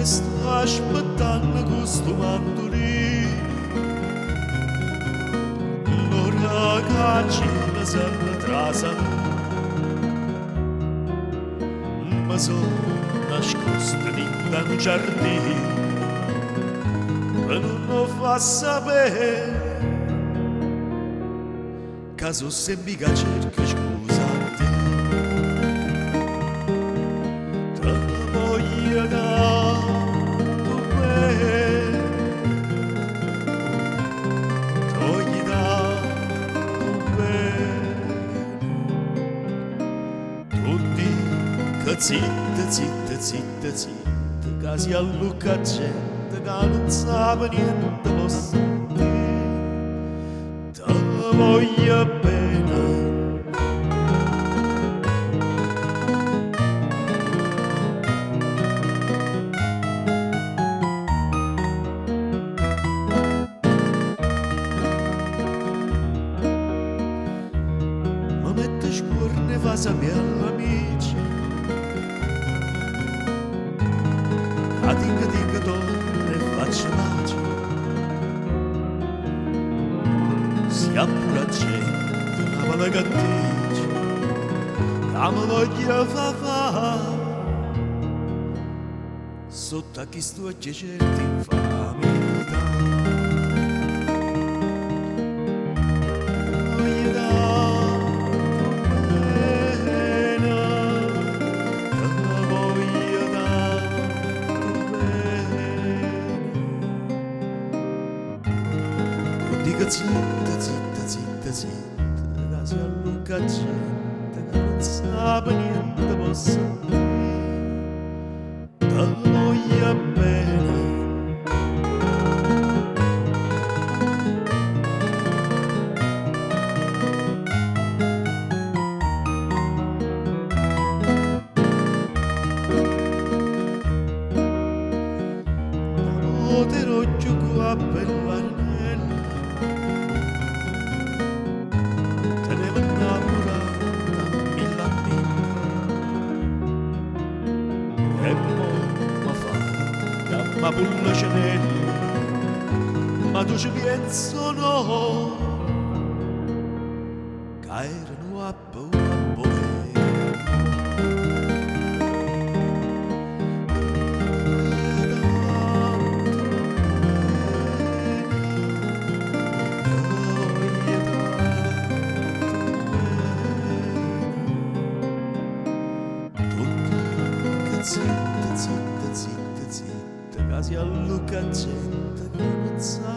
e sto aspettando questo mandolino. L'ora che se ne trasano, ma sono nascosto in un giardino e non lo fa sapere. Caso se mica cerco scusa a te, te voglio tanto bene, te voglio tanto bene. Tutti che zitta, zitta, zitta, zitta, che si allucca gente che non sa niente posso dire. Te voglio bene, mi metto scuorne fa sapere all'amici, a tinga tinga torne faccio pace. Si appura gente, una mala cattice, la mi voglio fa, sotto a chi sto a certi infamità. Voglio tanto bene, te voglio tanto bene. Non dico zitta, zitta, zitta, zitta, che si allucca gente che non sa niente posso dire. Te voglio bene, non te lo gioco a bell'arnello, te ne vuoi innamorare da mille anni. E mo ma fa, chiama pure cenella, ma tu ci penso no, che erano a paura a potere. Zitta, zitta, zitta, zitta, che si allucca gente che non sa